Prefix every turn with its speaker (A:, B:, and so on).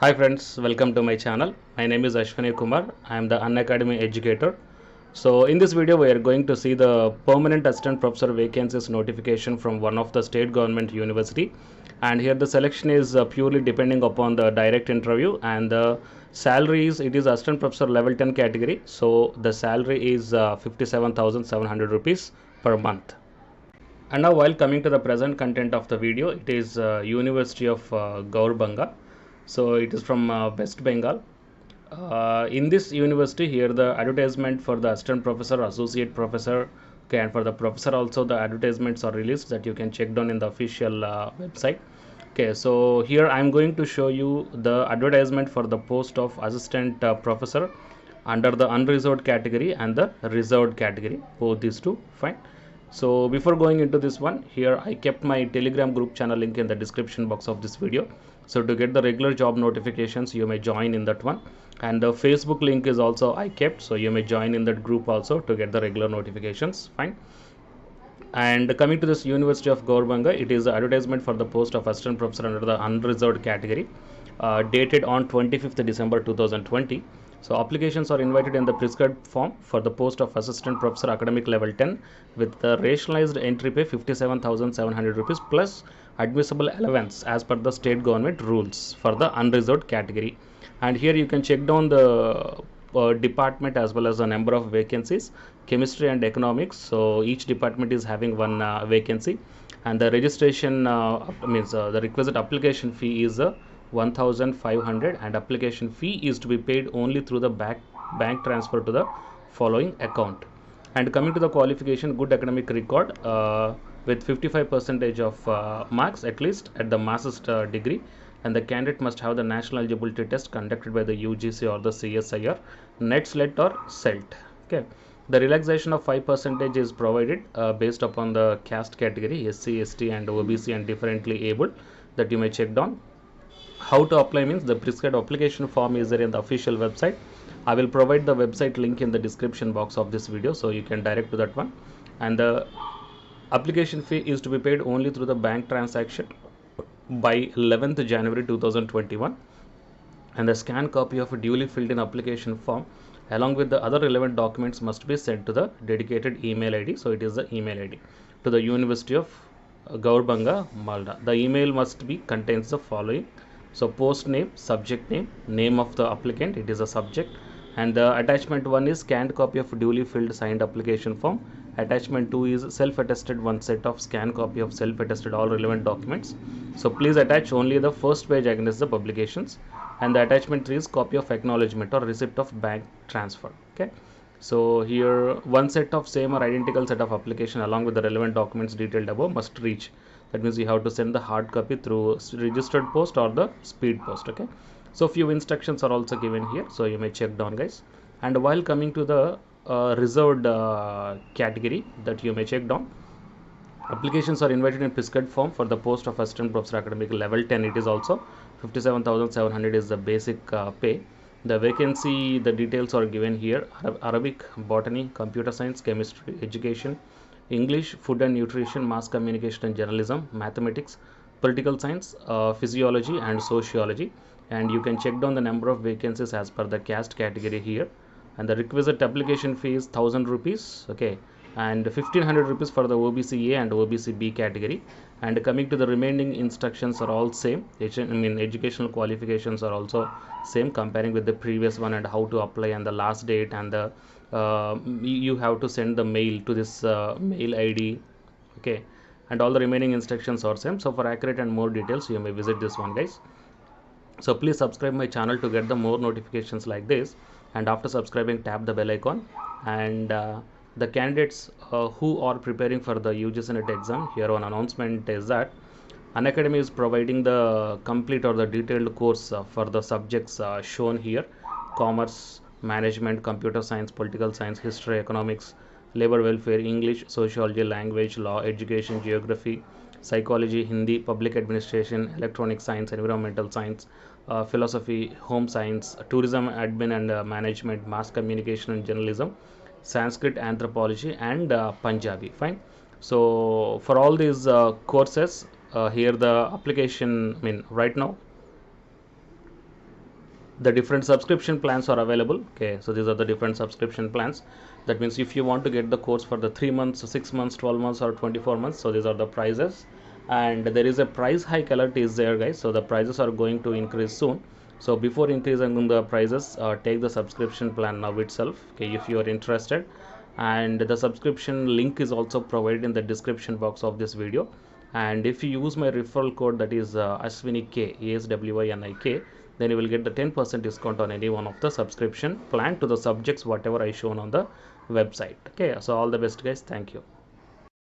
A: Hi friends, welcome to my channel. My name is Ashwani Kumar. I am the Unacademy educator. So in this video we are going to see the permanent assistant professor vacancies notification from one of the state government university, and here the selection is purely depending upon the direct interview, and the salary is, it is assistant professor level 10 category, so the salary is 57,700 rupees per month. And now while coming to the present content of the video, it is University of Gaurbanga. So it is from West Bengal. In this university, here the advertisement for the assistant professor, associate professor, okay, and for the professor also the advertisements are released that you can check down in the official website. Okay, so here I am going to show you the advertisement for the post of assistant professor under the unreserved category and the reserved category, both these two. Fine. So before going into this one, here I kept my Telegram group channel link in the description box of this video. So to get the regular job notifications, you may join in that one. And the Facebook link is also I kept, so you may join in that group also to get the regular notifications. Fine. And coming to this University of Gaurbanga, it is the advertisement for the post of assistant professor under the unreserved category, dated on 25th December 2020. So applications are invited in the prescribed form for the post of assistant professor academic level 10 with the rationalized entry pay 57,700 rupees plus admissible allowance as per the state government rules for the unreserved category. And here you can check down the department as well as the number of vacancies, chemistry and economics. So each department is having one vacancy, and the registration means the requisite application fee is 1,500, and application fee is to be paid only through the bank transfer to the following account. And coming to the qualification, good academic record with 55 percentage of marks at least at the master's degree, and the candidate must have the national eligibility test conducted by the UGC or the CSIR, NET, SLET or CELT. Okay. The relaxation of 5% is provided based upon the caste category, SC, ST and OBC and differently abled, that you may check down. How to apply means the prescribed application form is there in the official website. I will provide the website link in the description box of this video, so you can direct to that one. And the application fee is to be paid only through the bank transaction by 11th January 2021, and the scanned copy of a duly filled in application form along with the other relevant documents must be sent to the dedicated email ID. So it is the email ID to the University of Gaurbanga, Malda. The email must be contains the following: so post name, subject name, name of the applicant, it is a subject, and the attachment 1 is scanned copy of duly filled signed application form. Attachment 2 is self-attested one set of scanned copy of self-attested all relevant documents. So please attach only the first page against the publications. And the attachment 3 is copy of acknowledgement or receipt of bank transfer. Okay. So here one set of same or identical set of application along with the relevant documents detailed above must reach. That means you have to send the hard copy through registered post or the speed post. Okay. So few instructions are also given here, so you may check down, guys. And while coming to the reserved category, that you may check down, applications are invited in prescribed form for the post of assistant professor academic level 10. It is also 57,700 is the basic pay. The vacancy, the details are given here: Arabic, botany, computer science, chemistry, education, English, food and nutrition, mass communication and journalism, mathematics, political science, physiology and sociology. And you can check down the number of vacancies as per the caste category here. And the requisite application fee is 1,000 rupees. Okay. And 1,500 rupees for the OBC A and OBC B category. And coming to the remaining instructions are all same. Educational qualifications are also same comparing with the previous one, and how to apply and the last date, and the you have to send the mail to this mail ID. Okay. And all the remaining instructions are same. So for accurate and more details, you may visit this one, guys. So please subscribe my channel to get the more notifications like this, and after subscribing tap the bell icon. And the candidates who are preparing for the UGC NET exam, here one announcement is that Unacademy is providing the complete or the detailed course for the subjects shown here: commerce, management, computer science, political science, history, economics, labor welfare, English, sociology, language, law, education, geography, psychology, Hindi, public administration, electronic science, environmental science, philosophy, home science, tourism, admin and management, mass communication and journalism, Sanskrit, anthropology, and Punjabi. Fine. So for all these courses, here the application, right now the different subscription plans are available. Okay, so these are the different subscription plans. That means if you want to get the course for the 3 months, 6 months, 12 months or 24 months, so these are the prices. And there is a price hike alert is there, guys. So the prices are going to increase soon. So before increasing the prices, take the subscription plan now itself, okay, if you are interested. And the subscription link is also provided in the description box of this video. And if you use my referral code, that is Ashwinik, ASWINIK, then you will get the 10% discount on any one of the subscription plan to the subjects whatever I shown on the website. Okay, so all the best, guys. Thank you.